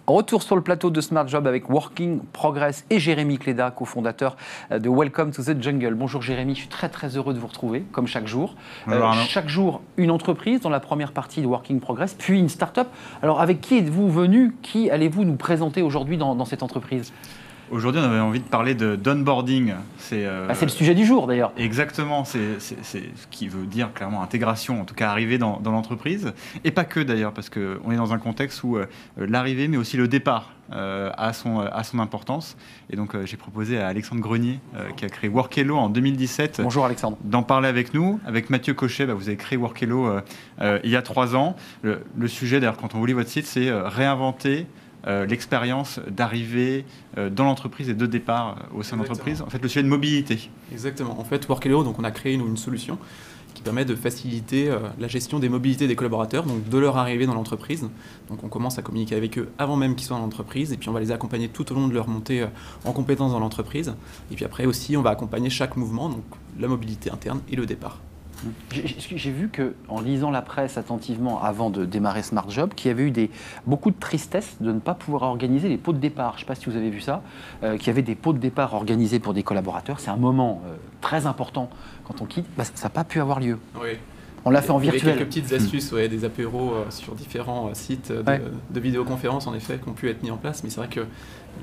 Retour sur le plateau de Smart Job avec Working Progress et Jérémy Cléda, cofondateur de Welcome to the Jungle. Bonjour Jérémy, je suis très très heureux de vous retrouver, comme chaque jour. Chaque jour, une entreprise dans la première partie de Working Progress, puis une start-up. Alors avec qui êtes-vous venu? Qui allez-vous nous présenter aujourd'hui dans cette entreprise? Aujourd'hui, on avait envie de parler d'onboarding. C'est le sujet du jour, d'ailleurs. Exactement, c'est ce qui veut dire clairement intégration, en tout cas arriver dans l'entreprise. Et pas que, d'ailleurs, parce qu'on est dans un contexte où l'arrivée, mais aussi le départ, a son importance. Et donc, j'ai proposé à Alexandre Grenier, qui a créé Workello en 2017. Bonjour Alexandre. D'en parler avec nous. Avec Mathieu Cochet, vous avez créé Workello il y a 3 ans. Le sujet, d'ailleurs, quand on vous lit votre site, c'est réinventer l'expérience d'arrivée dans l'entreprise et de départ au sein de l'entreprise. En fait, le sujet de mobilité. Exactement. En fait, Workello, donc on a créé une solution qui permet de faciliter la gestion des mobilités des collaborateurs, donc de leur arrivée dans l'entreprise. Donc on commence à communiquer avec eux avant même qu'ils soient dans l'entreprise, et puis on va les accompagner tout au long de leur montée en compétences dans l'entreprise. Et puis après aussi, on va accompagner chaque mouvement, donc la mobilité interne et le départ. J'ai vu qu'en lisant la presse attentivement avant de démarrer Smart Job, qu'il y avait eu beaucoup de tristesse de ne pas pouvoir organiser les pots de départ. Je ne sais pas si vous avez vu ça, qu'il y avait des pots de départ organisés pour des collaborateurs. C'est un moment très important quand on quitte. Ça n'a pas pu avoir lieu. Oui. On l'a fait en virtuel. Il y a quelques petites astuces, des apéros sur différents sites de vidéoconférences en effet qui ont pu être mis en place, mais c'est vrai que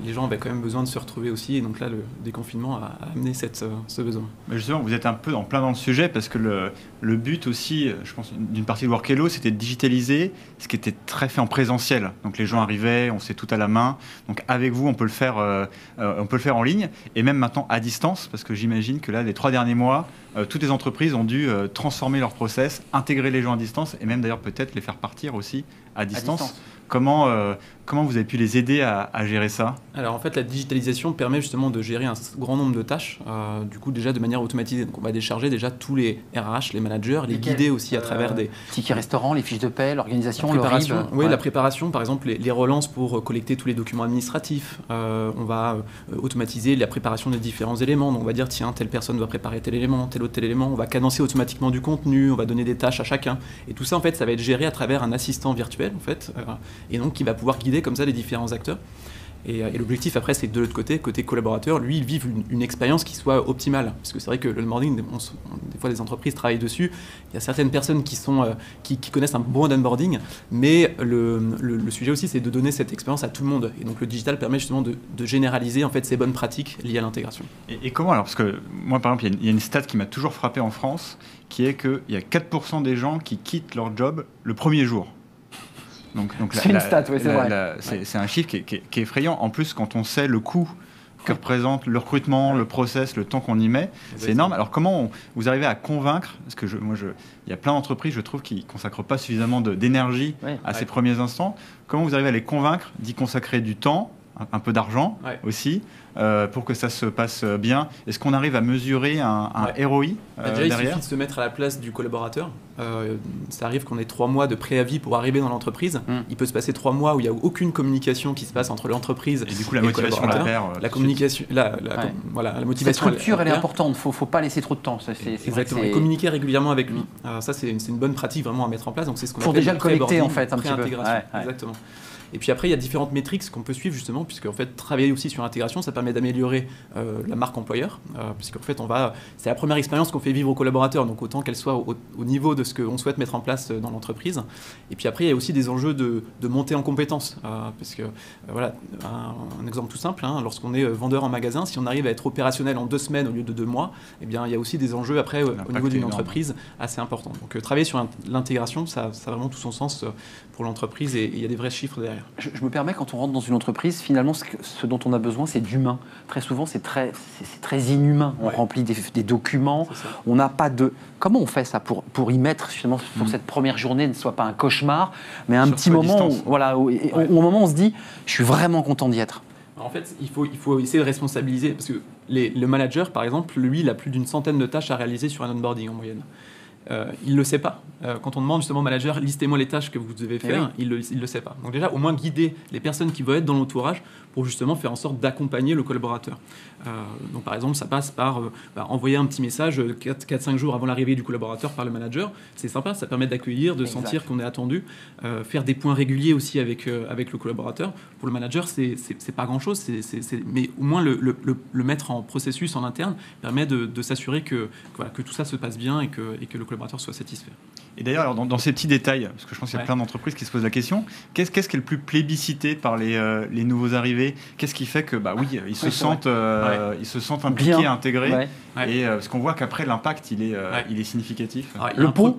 les gens avaient quand même besoin de se retrouver aussi, et donc là le déconfinement a amené ce besoin. Mais justement, vous êtes un peu en plein dans le sujet, parce que le but aussi, je pense, d'une partie de Workello, c'était de digitaliser ce qui était très fait en présentiel. Donc les gens arrivaient, on faisait tout à la main. Donc avec vous, on peut le faire en ligne, et même maintenant à distance, parce que j'imagine que là, les 3 derniers mois, toutes les entreprises ont dû transformer leur process, intégrer les gens à distance, et même d'ailleurs peut-être les faire partir aussi à distance. Comment vous avez pu les aider à gérer ça? Alors en fait, la digitalisation permet justement de gérer un grand nombre de tâches, du coup déjà de manière automatisée. Donc on va décharger déjà tous les RH, les managers, les guider aussi à travers des tickets restaurants, les fiches de paie, l'organisation, le RIB. Oui, la préparation, par exemple les relances pour collecter tous les documents administratifs. On va automatiser la préparation des différents éléments. Donc on va dire tiens, telle personne doit préparer tel élément, tel autre tel élément. On va cadencer automatiquement du contenu, on va donner des tâches à chacun. Et tout ça en fait, ça va être géré à travers un assistant virtuel en fait, et donc qui va pouvoir guider comme ça les différents acteurs. Et l'objectif après, c'est de l'autre côté collaborateur, lui, il vive une expérience qui soit optimale. Parce que c'est vrai que le onboarding, des fois des entreprises travaillent dessus. Il y a certaines personnes qui connaissent un bon onboarding, mais le sujet aussi, c'est de donner cette expérience à tout le monde. Et donc le digital permet justement de généraliser en fait ces bonnes pratiques liées à l'intégration. Et comment alors? Parce que moi, par exemple, il y a une stat qui m'a toujours frappé en France, qui est qu'il y a 4% des gens qui quittent leur job le premier jour. Donc c'est une stat, oui, c'est vrai. C'est un chiffre qui est effrayant. En plus, quand on sait le coût que représente le recrutement, le process, le temps qu'on y met, c'est énorme. Alors comment vous arrivez à convaincre? Parce que il y a plein d'entreprises, je trouve, qui ne consacrent pas suffisamment d'énergie à ces premiers instants. Comment vous arrivez à les convaincre d'y consacrer du temps, un peu d'argent aussi, pour que ça se passe bien? Est-ce qu'on arrive à mesurer un ROI déjà, derrière? Il suffit de se mettre à la place du collaborateur. Ça arrive qu'on ait 3 mois de préavis pour arriver dans l'entreprise. Il peut se passer 3 mois où il n'y a aucune communication qui se passe entre l'entreprise et du coup, la motivation la perd. La communication, la motivation. Cette structure, elle est importante. Il ne faut pas laisser trop de temps. Exactement. Et communiquer régulièrement avec lui. Ça, c'est une bonne pratique vraiment à mettre en place. Donc, c'est ce qu'on appelle déjà le connecter en fait un petit peu. Exactement. Et puis après, il y a différentes métriques qu'on peut suivre justement, puisque en fait, travailler aussi sur l'intégration, ça permet d'améliorer la marque employeur, puisqu'en fait, c'est la première expérience qu'on fait vivre aux collaborateurs, donc autant qu'elle soit au niveau de ce qu'on souhaite mettre en place dans l'entreprise. Et puis après, il y a aussi des enjeux de montée en compétences, parce que voilà, un exemple tout simple, lorsqu'on est vendeur en magasin, si on arrive à être opérationnel en 2 semaines au lieu de 2 mois, eh bien, il y a aussi des enjeux après au niveau d'une entreprise assez importants. Donc travailler sur l'intégration, ça a vraiment tout son sens pour l'entreprise, et il y a des vrais chiffres derrière. Je me permets, quand on rentre dans une entreprise, finalement, ce dont on a besoin, c'est d'humain. Très souvent, c'est très inhumain. On remplit des documents, on n'a pas de... Comment on fait ça pour y mettre, finalement, pour cette première journée, ne soit pas un cauchemar, mais un petit moment où, au moment où on se dit, je suis vraiment content d'y être. En fait, il faut essayer de responsabiliser, parce que le manager, par exemple, lui, il a plus d'100aine de tâches à réaliser sur un onboarding en moyenne. il ne le sait pas. Quand on demande justement au manager, listez-moi les tâches que vous devez faire, il le sait pas. Donc déjà, au moins guider les personnes qui vont être dans l'entourage pour justement faire en sorte d'accompagner le collaborateur. Donc par exemple, ça passe par envoyer un petit message 4-5 jours avant l'arrivée du collaborateur par le manager. C'est sympa, ça permet d'accueillir, de sentir qu'on est attendu. Faire des points réguliers aussi avec le collaborateur. Pour le manager, c'est pas grand-chose, mais au moins le mettre en processus en interne permet de s'assurer que tout ça se passe bien et que le collaborateur soit satisfait. Et d'ailleurs, alors, dans ces petits détails, parce que je pense qu'il y a plein d'entreprises qui se posent la question, qu'est-ce qui est le plus plébiscité par les nouveaux arrivés? Qu'est-ce qui fait que, ils se sentent impliqués, bien intégrés et parce qu'on voit qu'après, l'impact, il est significatif. Alors, le pont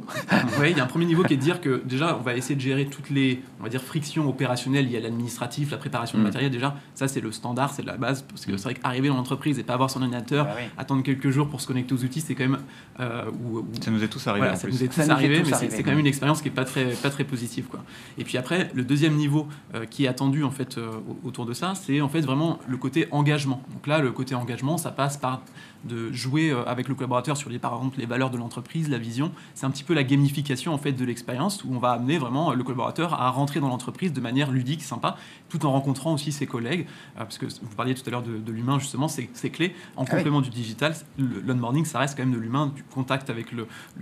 il y a un premier niveau qui est de dire que, déjà, on va essayer de gérer toutes les, on va dire, frictions opérationnelles liées à l'administratif, la préparation de matériel. Déjà, ça, c'est le standard, c'est de la base, parce que c'est vrai qu'arriver dans l'entreprise et pas avoir son ordinateur, attendre quelques jours pour se connecter aux outils, c'est quand même... ça nous est tous arrivé. Ça nous est tous arrivé, mais c'est quand même une expérience qui n'est pas très positive, quoi. Et puis après, le deuxième niveau qui est attendu en fait autour de ça, c'est en fait vraiment le côté engagement. Donc là, le côté engagement, ça passe par de jouer avec le collaborateur sur par exemple les valeurs de l'entreprise, la vision. C'est un petit peu la gamification en fait de l'expérience où on va amener vraiment le collaborateur à rentrer dans l'entreprise de manière ludique, sympa, tout en rencontrant aussi ses collègues, parce que vous parliez tout à l'heure de l'humain justement, c'est clé. En complément du digital, l'onboarding, ça reste quand même de l'humain, du contact avec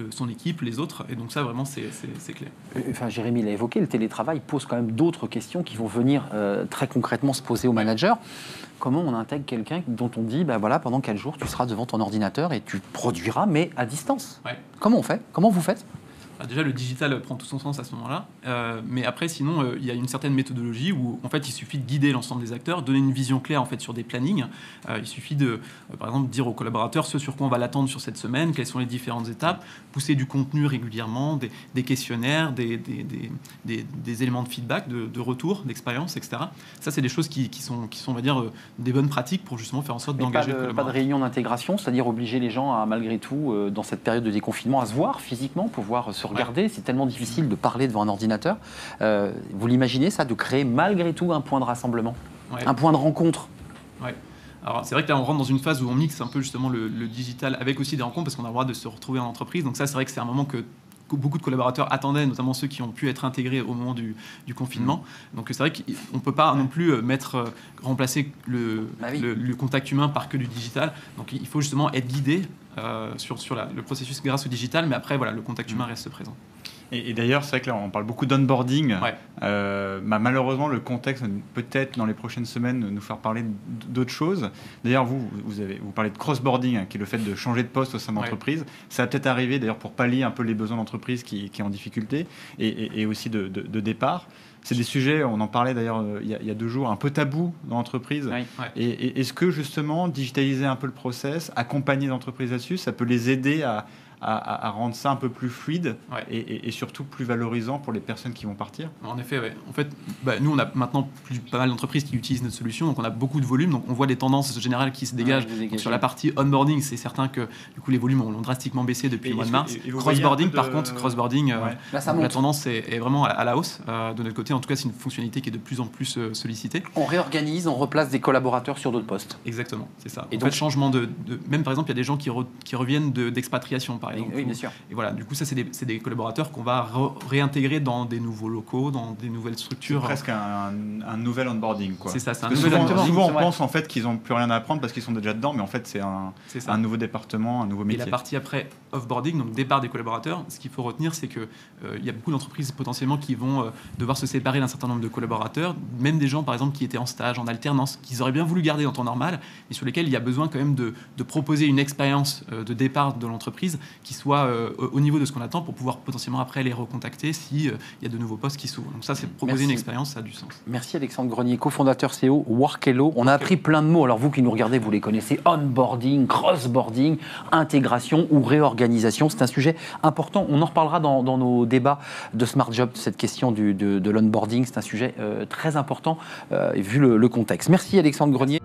son équipe, les autres, et donc ça vraiment c'est clé. Enfin, Jérémy l'a évoqué, le télétravail pose quand même d'autres questions qui vont venir très concrètement se poser au manager. Comment on intègre quelqu'un dont on dit, pendant 4 jours, tu seras devant ton ordinateur et tu produiras, mais à distance. Comment on fait? Comment vous faites? Déjà, le digital prend tout son sens à ce moment-là. Mais après, sinon, il y a une certaine méthodologie où, en fait, il suffit de guider l'ensemble des acteurs, donner une vision claire, en fait, sur des plannings. Il suffit de, par exemple, dire aux collaborateurs ce sur quoi on va l'attendre sur cette semaine, quelles sont les différentes étapes, pousser du contenu régulièrement, des questionnaires, des éléments de feedback, de retour, d'expérience, etc. Ça, c'est des choses qui sont, on va dire, des bonnes pratiques pour justement faire en sorte d'engager le collaborateur. Pas de réunion d'intégration, c'est-à-dire obliger les gens à, malgré tout, dans cette période de déconfinement, à se voir physiquement, pouvoir se regarder, c'est tellement difficile de parler devant un ordinateur. Vous l'imaginez ça, de créer malgré tout un point de rassemblement, un point de rencontre? Alors c'est vrai que là on rentre dans une phase où on mixe un peu justement le digital avec aussi des rencontres parce qu'on a le droit de se retrouver en entreprise. Donc ça c'est vrai que c'est un moment que beaucoup de collaborateurs attendaient, notamment ceux qui ont pu être intégrés au moment du confinement. Donc c'est vrai qu'on ne peut pas non plus remplacer le contact humain par que du digital. Donc il faut justement être guidé sur le processus grâce au digital, mais après le contact humain reste présent. Et d'ailleurs, c'est vrai que là, on parle beaucoup d'onboarding. Malheureusement, le contexte peut-être dans les prochaines semaines nous faire parler d'autres choses. D'ailleurs, vous parlez de cross-boarding, qui est le fait de changer de poste au sein de l'entreprise. Ça va peut-être arriver, d'ailleurs, pour pallier un peu les besoins d'entreprise qui est en difficulté et aussi de départ. C'est des sujets, on en parlait d'ailleurs il y a 2 jours, un peu tabou dans l'entreprise. Et est-ce que justement, digitaliser un peu le process, accompagner l'entreprise là-dessus, ça peut les aider à rendre ça un peu plus fluide et surtout plus valorisant pour les personnes qui vont partir? En effet, en fait, nous, on a maintenant pas mal d'entreprises qui utilisent notre solution, donc on a beaucoup de volume, donc on voit des tendances générales qui se dégagent. Donc, sur la partie onboarding, c'est certain que du coup, les volumes ont drastiquement baissé depuis le mois de mars. Cross-boarding, par contre, la tendance est vraiment à la hausse. De notre côté, en tout cas, c'est une fonctionnalité qui est de plus en plus sollicitée. On réorganise, on replace des collaborateurs sur d'autres postes. Exactement, c'est ça. Et donc, changement même par exemple, il y a des gens qui reviennent d'expatriation, par exemple. Oui, bien sûr. Et voilà, du coup, ça, c'est des collaborateurs qu'on va réintégrer dans des nouveaux locaux, dans des nouvelles structures. C'est presque un nouvel onboarding, quoi. C'est ça, c'est un nouvel onboarding. Souvent, on pense en fait qu'ils n'ont plus rien à apprendre parce qu'ils sont déjà dedans, mais en fait, c'est un nouveau département, un nouveau métier. Et la partie après offboarding, donc départ des collaborateurs, ce qu'il faut retenir, c'est que il y a beaucoup d'entreprises potentiellement qui vont devoir se séparer d'un certain nombre de collaborateurs, même des gens, par exemple, qui étaient en stage, en alternance, qu'ils auraient bien voulu garder en temps normal, mais sur lesquels il y a besoin quand même de proposer une expérience de départ de l'entreprise qui soit au niveau de ce qu'on attend pour pouvoir potentiellement après les recontacter s'il y a de nouveaux postes qui s'ouvrent. Donc ça, c'est proposer une expérience, ça a du sens. Merci Alexandre Grenier, cofondateur CEO Workello. On a appris plein de mots. Alors vous qui nous regardez, vous les connaissez. Onboarding, cross-boarding, intégration ou réorganisation. C'est un sujet important. On en reparlera dans nos débats de Smart Job, cette question de l'onboarding. C'est un sujet très important vu le contexte. Merci Alexandre Grenier.